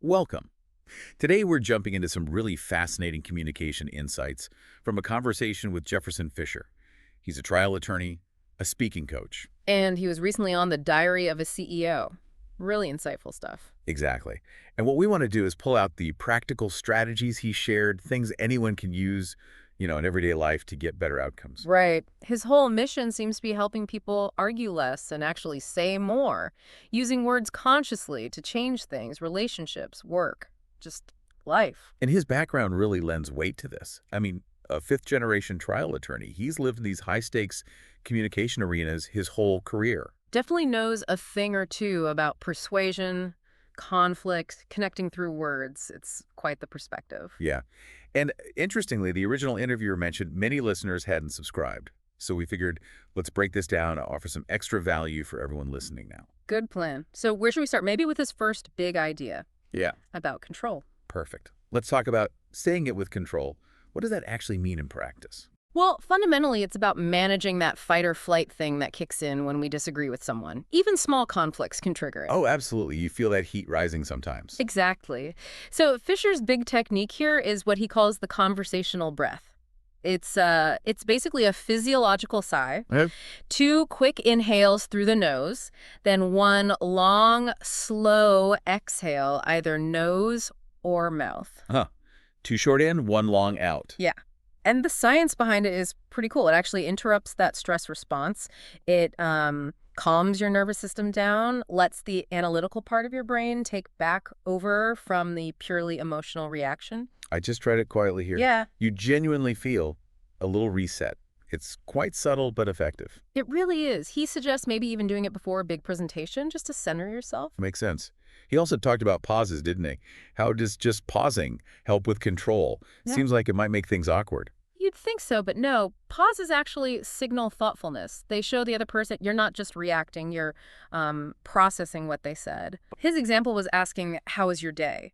Welcome. Today we're jumping into some really fascinating communication insights from a conversation with Jefferson Fisher. He's a trial attorney, a speaking coach. And he was recently on the Diary of a CEO. Really insightful stuff. Exactly. And what we want to do is pull out the practical strategies he shared, things anyone can use, in everyday life to get better outcomes. Right. His whole mission seems to be helping people argue less and actually say more, using words consciously to change things, relationships, work, just life. And his background really lends weight to this. I mean, a fifth-generation trial attorney. He's lived in these high-stakes communication arenas his whole career. Definitely knows a thing or two about persuasion, conflict, connecting through words. It's quite the perspective. Yeah. And interestingly, the original interviewer mentioned many listeners hadn't subscribed. So we figured, let's break this down and offer some extra value for everyone listening now. Good plan. So where should we start? Maybe with his first big idea Yeah. about control. Perfect. Let's talk about saying it with control. What does that actually mean in practice? Well, fundamentally, it's about managing that fight or flight thing that kicks in when we disagree with someone. Even small conflicts can trigger it. Oh, absolutely. You feel that heat rising sometimes. Exactly. So Fisher's big technique here is what he calls the conversational breath. It's basically a physiological sigh, Okay. 2 quick inhales through the nose, then 1 long, slow exhale, either nose or mouth. Huh. 2 short in, 1 long out. Yeah. And the science behind it is pretty cool. It actually interrupts that stress response. It calms your nervous system down, lets the analytical part of your brain take back over from the purely emotional reaction. I just tried it quietly here. Yeah, You genuinely feel a little reset. It's quite subtle but effective. it really is. He suggests maybe even doing it before a big presentation just to center yourself. Makes sense. He also talked about pauses, didn't he? How does just pausing help with control? Yeah. Seems like it might make things awkward. You'd think so, but no. Pauses actually signal thoughtfulness. They show the other person you're not just reacting, you're processing what they said. His example was asking, "How was your day?"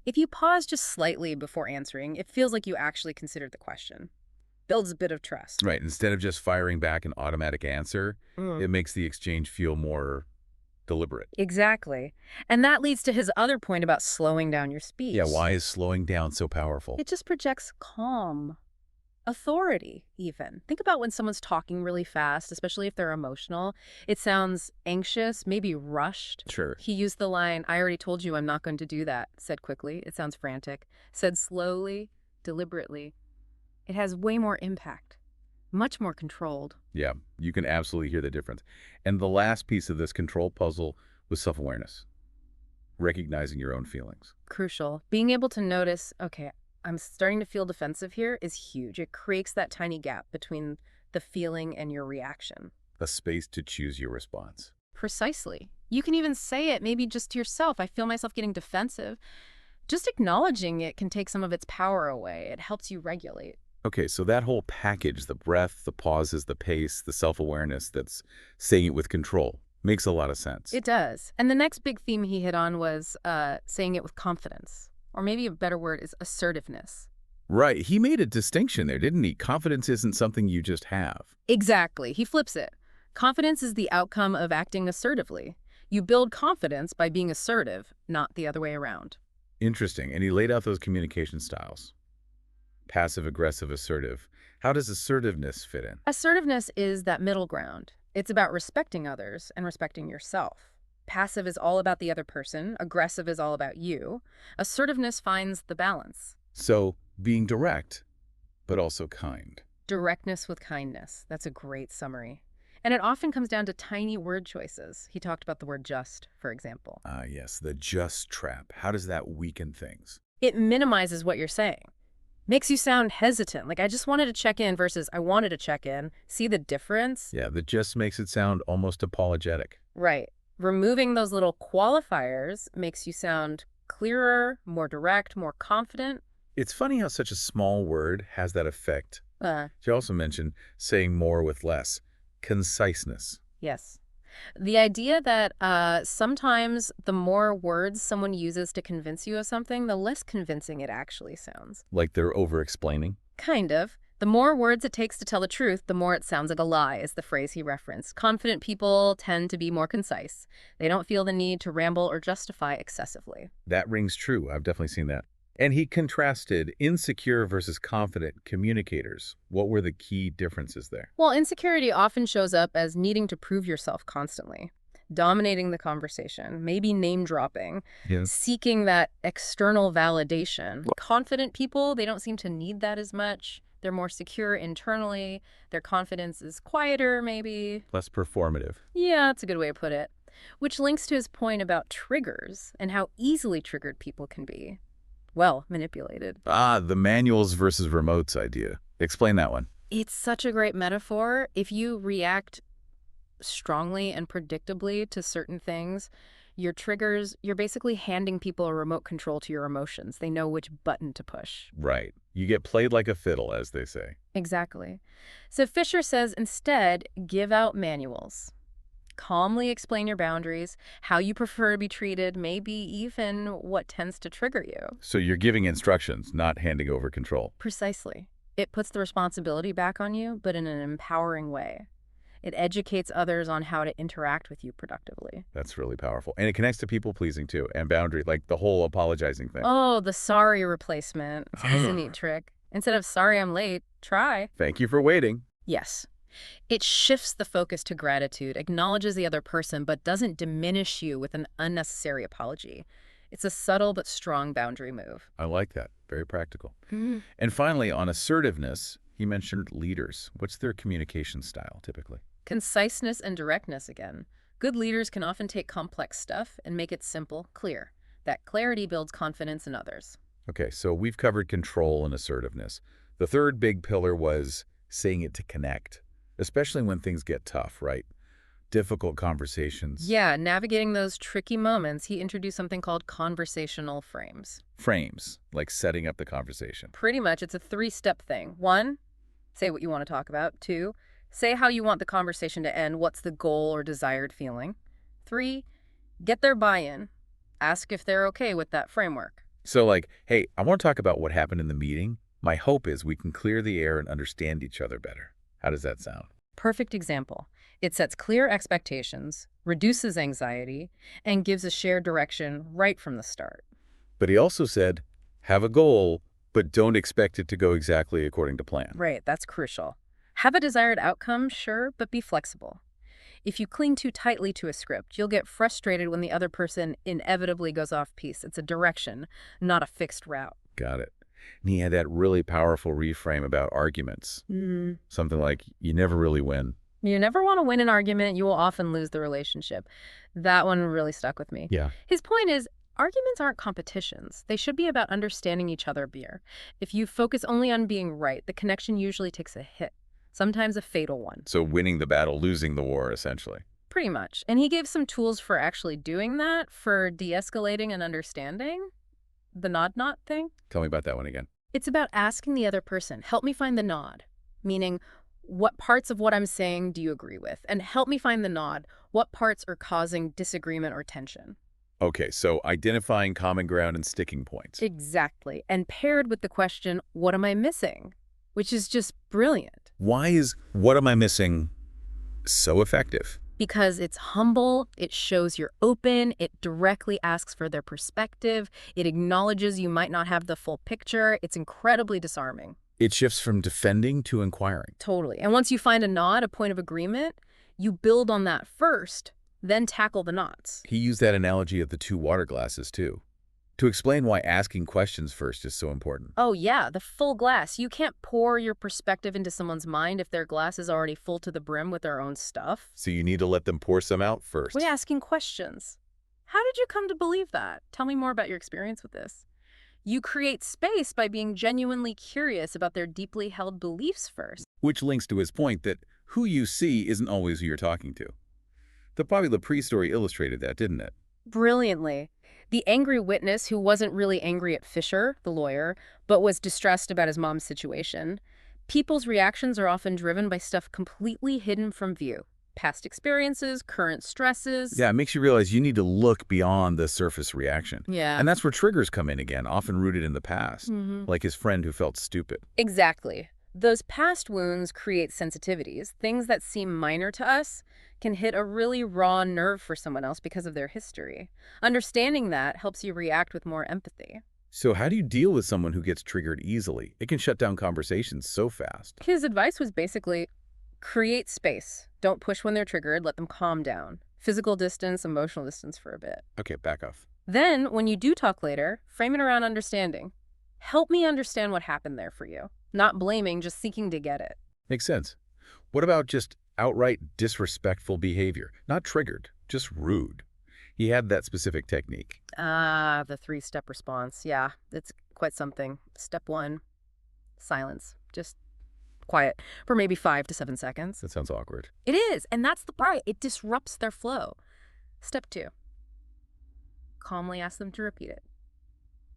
If you pause just slightly before answering, it feels like you actually considered the question. Builds a bit of trust. Right. Instead of just firing back an automatic answer, Mm. it makes the exchange feel more deliberate. Exactly. And that leads to his other point about slowing down your speech. Yeah, why is slowing down so powerful? It just projects calm. Authority, even. Think about when someone's talking really fast, especially if they're emotional. It sounds anxious, maybe rushed. Sure. He used the line, "I already told you I'm not going to do that," said quickly. It sounds frantic. Said slowly, deliberately. It has way more impact, much more controlled. Yeah, you can absolutely hear the difference. And the last piece of this control puzzle was self-awareness, recognizing your own feelings. Crucial. Being able to notice, okay, I'm starting to feel defensive here is huge. It creates that tiny gap between the feeling and your reaction. A space to choose your response. Precisely. You can even say it maybe just to yourself. I feel myself getting defensive. Just acknowledging it can take some of its power away. It helps you regulate. Okay, so that whole package, the breath, the pauses, the pace, the self-awareness that's saying it with control, makes a lot of sense. It does. And the next big theme he hit on was saying it with confidence. Or maybe a better word is assertiveness. Right, he made a distinction there, didn't he? Confidence isn't something you just have. Exactly. He flips it. Confidence is the outcome of acting assertively. You build confidence by being assertive, not the other way around. Interesting, and he laid out those communication styles. Passive, aggressive, assertive. How does assertiveness fit in? Assertiveness is that middle ground. It's about respecting others and respecting yourself. Passive is all about the other person. Aggressive is all about you. Assertiveness finds the balance. So, being direct, but also kind. Directness with kindness. That's a great summary. And it often comes down to tiny word choices. He talked about the word just, for example. Ah, yes, the just trap. How does that weaken things? It minimizes what you're saying. Makes you sound hesitant. Like, I just wanted to check in versus I wanted to check in. See the difference? Yeah, the just makes it sound almost apologetic. Right. Removing those little qualifiers makes you sound clearer, more direct, more confident. It's funny how such a small word has that effect. Uh, She also mentioned saying more with less. Conciseness. yes. The idea that sometimes the more words someone uses to convince you of something, the less convincing it actually sounds. Like they're over-explaining. Kind of. The more words it takes to tell the truth, the more it sounds like a lie, is the phrase he referenced. Confident people tend to be more concise. They don't feel the need to ramble or justify excessively. That rings true. I've definitely seen that. And he contrasted insecure versus confident communicators. What were the key differences there? Well, insecurity often shows up as needing to prove yourself constantly, dominating the conversation, maybe name dropping, Yes. seeking that external validation. Confident people, they don't seem to need that as much. They're more secure internally. Their confidence is quieter, maybe. Less performative. Yeah, that's a good way to put it. Which links to his point about triggers and how easily triggered people can be. Well, manipulated. Ah, the manuals versus remotes idea. Explain that one. It's such a great metaphor. If you react strongly and predictably to certain things, your triggers, you're basically handing people a remote control to your emotions. They know which button to push. Right. You get played like a fiddle, as they say. Exactly. So Fisher says instead, give out manuals. Calmly explain your boundaries, how you prefer to be treated, maybe even what tends to trigger you. So you're giving instructions, not handing over control. Precisely. It puts the responsibility back on you, but in an empowering way. It educates others on how to interact with you productively. That's really powerful. And it connects to people-pleasing, too, and boundary, like the whole apologizing thing. Oh, the sorry replacement. It's a neat trick. Instead of sorry I'm late, try. Thank you for waiting. Yes. It shifts the focus to gratitude, acknowledges the other person, but doesn't diminish you with an unnecessary apology. It's a subtle but strong boundary move. I like that. Very practical. And finally, on assertiveness, he mentioned leaders. What's their communication style, typically? Conciseness and directness again. Good leaders can often take complex stuff and make it simple, clear. That clarity builds confidence in others. Okay, so we've covered control and assertiveness. The third big pillar was saying it to connect, especially when things get tough, right? Difficult conversations. Yeah, navigating those tricky moments, he introduced something called conversational frames. Frames, like setting up the conversation. Pretty much, it's a three-step thing. 1, say what you want to talk about. 2, say how you want the conversation to end. What's the goal or desired feeling? 3, get their buy-in. Ask if they're okay with that framework. So like, hey, I want to talk about what happened in the meeting. My hope is we can clear the air and understand each other better. How does that sound? Perfect example. It sets clear expectations, reduces anxiety, and gives a shared direction right from the start. But he also said, have a goal, but don't expect it to go exactly according to plan. Right, that's crucial. Have a desired outcome, sure, but be flexible. If you cling too tightly to a script, you'll get frustrated when the other person inevitably goes off piece. It's a direction, not a fixed route. Got it. And he had that really powerful reframe about arguments. Something like, you never really win. You never want to win an argument. You will often lose the relationship. That one really stuck with me. Yeah. His point is, arguments aren't competitions. They should be about understanding each other better. If you focus only on being right, the connection usually takes a hit, sometimes a fatal one. So winning the battle, losing the war, essentially. Pretty much. And he gave some tools for actually doing that, for de-escalating and understanding. The nod thing. Tell me about that one again. It's about asking the other person, help me find the nod, meaning what parts of what I'm saying do you agree with? And help me find the nod, what parts are causing disagreement or tension? Okay, so identifying common ground and sticking points. Exactly. And paired with the question, what am I missing? Which is just brilliant. Why is what am I missing so effective? Because it's humble, it shows you're open, it directly asks for their perspective, it acknowledges you might not have the full picture, it's incredibly disarming. It shifts from defending to inquiring. Totally. And once you find a nod, a point of agreement, you build on that first, then tackle the knots. He used that analogy of the 2 water glasses, too, to explain why asking questions first is so important. Oh yeah, the full glass. You can't pour your perspective into someone's mind if their glass is already full to the brim with their own stuff. So you need to let them pour some out first. We're asking questions. How did you come to believe that? Tell me more about your experience with this. You create space by being genuinely curious about their deeply held beliefs first. Which links to his point that who you see isn't always who you're talking to. The Bobby Lepre story illustrated that, didn't it? Brilliantly. The angry witness who wasn't really angry at Fisher, the lawyer, but was distressed about his mom's situation. People's reactions are often driven by stuff completely hidden from view. Past experiences, current stresses. Yeah, it makes you realize you need to look beyond the surface reaction. Yeah. And that's where triggers come in again, often rooted in the past, like his friend who felt stupid. Exactly. Those past wounds create sensitivities. Things that seem minor to us can hit a really raw nerve for someone else because of their history. Understanding that helps you react with more empathy. So how do you deal with someone who gets triggered easily? It can shut down conversations so fast. His advice was basically create space. Don't push when they're triggered. Let them calm down. Physical distance, emotional distance for a bit. Okay, back off. Then, when you do talk later, frame it around understanding. Help me understand what happened there for you. Not blaming, just seeking to get it. Makes sense. What about just outright disrespectful behavior? Not triggered, just rude. He had that specific technique. Ah, the three-step response. Yeah, it's quite something. Step 1, silence. Just quiet for maybe 5 to 7 seconds. That sounds awkward. It is, and that's the part. It disrupts their flow. Step 2, calmly ask them to repeat it.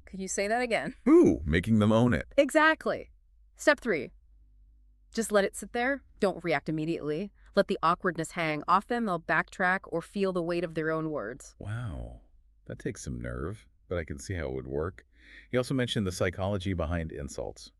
Could you say that again? Ooh, making them own it. Exactly. Step 3, just let it sit there. Don't react immediately. Let the awkwardness hang. Often they'll backtrack or feel the weight of their own words. Wow, that takes some nerve, but I can see how it would work. He also mentioned the psychology behind insults.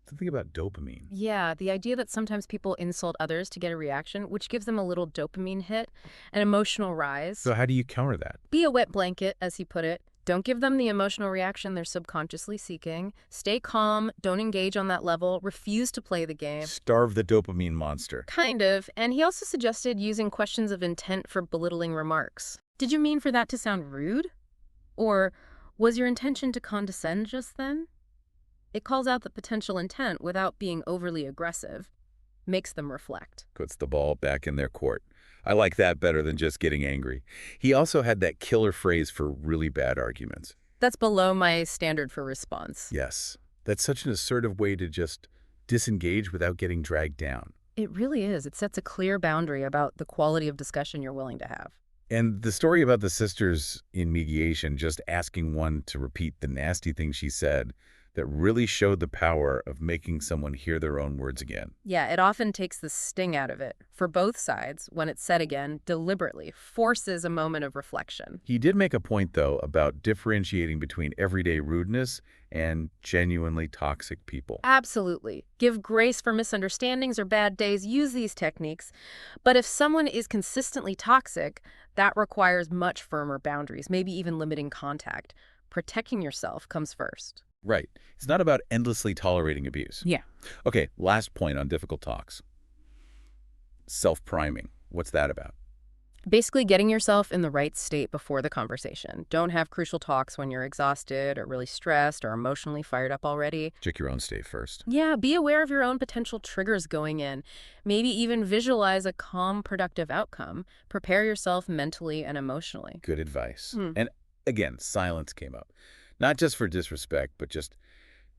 Something about dopamine. Yeah, the idea that sometimes people insult others to get a reaction, which gives them a little dopamine hit, an emotional rise. So how do you counter that? Be a wet blanket, as he put it. Don't give them the emotional reaction they're subconsciously seeking. Stay calm. Don't engage on that level. Refuse to play the game. Starve the dopamine monster. Kind of. And he also suggested using questions of intent for belittling remarks. Did you mean for that to sound rude? Or was your intention to condescend just then? It calls out the potential intent without being overly aggressive. Makes them reflect. Puts the ball back in their court. I like that better than just getting angry. He also had that killer phrase for really bad arguments. That's below my standard for response. Yes, that's such an assertive way to just disengage without getting dragged down. It really is. It sets a clear boundary about the quality of discussion you're willing to have. And the story about the sisters in mediation just asking one to repeat the nasty thing she said, that really showed the power of making someone hear their own words again. Yeah, it often takes the sting out of it. For both sides, when it's said again, deliberately, forces a moment of reflection. He did make a point, though, about differentiating between everyday rudeness and genuinely toxic people. Absolutely. Give grace for misunderstandings or bad days. Use these techniques. But if someone is consistently toxic, that requires much firmer boundaries, maybe even limiting contact. Protecting yourself comes first. Right. It's not about endlessly tolerating abuse. Yeah. Okay, last point on difficult talks. Self-priming. What's that about? Basically getting yourself in the right state before the conversation. Don't have crucial talks when you're exhausted or really stressed or emotionally fired up already. Check your own state first. Yeah, be aware of your own potential triggers going in. Maybe even visualize a calm, productive outcome. Prepare yourself mentally and emotionally. Good advice. And again, silence came up. Not just for disrespect, but just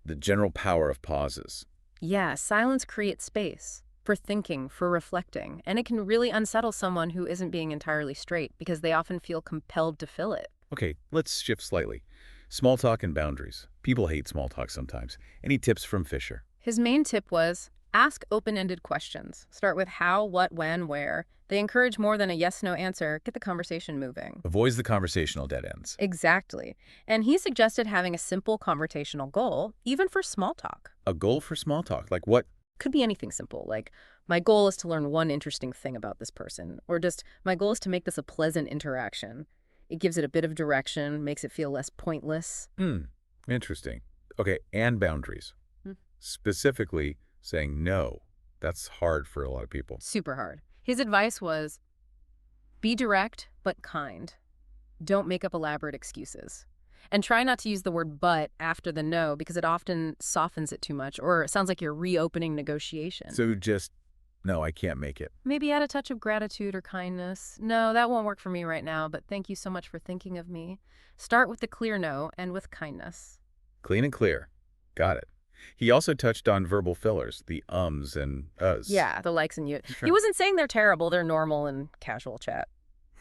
the general power of pauses. Yeah, silence creates space for thinking, for reflecting, and it can really unsettle someone who isn't being entirely straight because they often feel compelled to fill it. Okay, let's shift slightly. Small talk and boundaries. People hate small talk sometimes. Any tips from Fisher? His main tip was ask open-ended questions. Start with how, what, when, where. They encourage more than a yes-no answer. Get the conversation moving. Avoids the conversational dead ends. Exactly. And he suggested having a simple conversational goal, even for small talk. A goal for small talk, like what? Could be anything simple, like, my goal is to learn one interesting thing about this person, or just, my goal is to make this a pleasant interaction. It gives it a bit of direction, makes it feel less pointless. Interesting. Okay, and boundaries. Specifically, saying no. That's hard for a lot of people. Super hard. His advice was, be direct but kind. Don't make up elaborate excuses. And try not to use the word but after the no because it often softens it too much or it sounds like you're reopening negotiation. So just, no, I can't make it. Maybe add a touch of gratitude or kindness. No, that won't work for me right now, but thank you so much for thinking of me. Start with the clear no and with kindness. Clean and clear. Got it. He also touched on verbal fillers, the ums and uhs. Yeah, the likes and you. Sure. He wasn't saying they're terrible, they're normal and casual chat.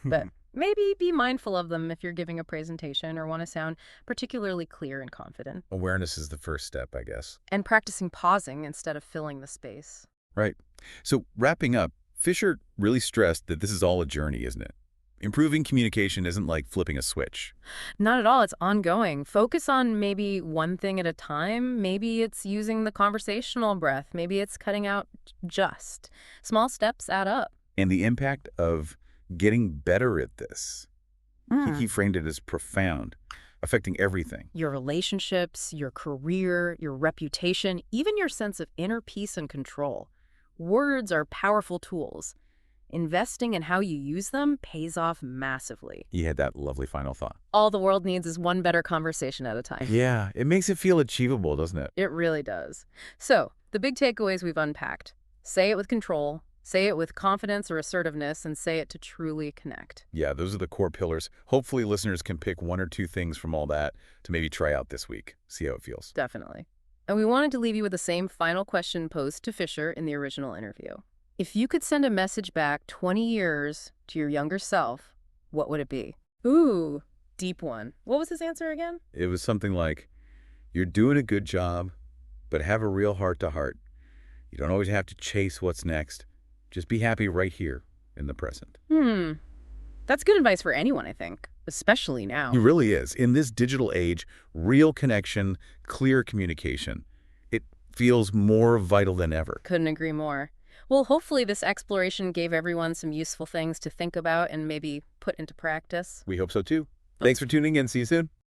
But maybe be mindful of them if you're giving a presentation or want to sound particularly clear and confident. Awareness is the first step, I guess. And practicing pausing instead of filling the space. Right. So wrapping up, Fisher really stressed that this is all a journey, isn't it? Improving communication isn't like flipping a switch. Not at all. It's ongoing. Focus on maybe one thing at a time. Maybe it's using the conversational breath. Maybe it's cutting out just. Small steps add up. And the impact of getting better at this, he framed it as profound, affecting everything. Your relationships, your career, your reputation, even your sense of inner peace and control. Words are powerful tools. Investing in how you use them pays off massively. He had that lovely final thought. All the world needs is one better conversation at a time. Yeah, it makes it feel achievable, doesn't it? It really does. So, the big takeaways we've unpacked. Say it with control, say it with confidence or assertiveness, and say it to truly connect. Yeah, those are the core pillars. Hopefully listeners can pick one or two things from all that to maybe try out this week. See how it feels. Definitely. And we wanted to leave you with the same final question posed to Fiser in the original interview. If you could send a message back 20 years to your younger self, what would it be? Ooh, deep one. What was his answer again? It was something like, you're doing a good job, but have a real heart-to-heart. You don't always have to chase what's next. Just be happy right here in the present. That's good advice for anyone, I think, especially now. It really is. In this digital age, real connection, clear communication, it feels more vital than ever. Couldn't agree more. Well, hopefully this exploration gave everyone some useful things to think about and maybe put into practice. We hope so too. Thanks for tuning in. See you soon.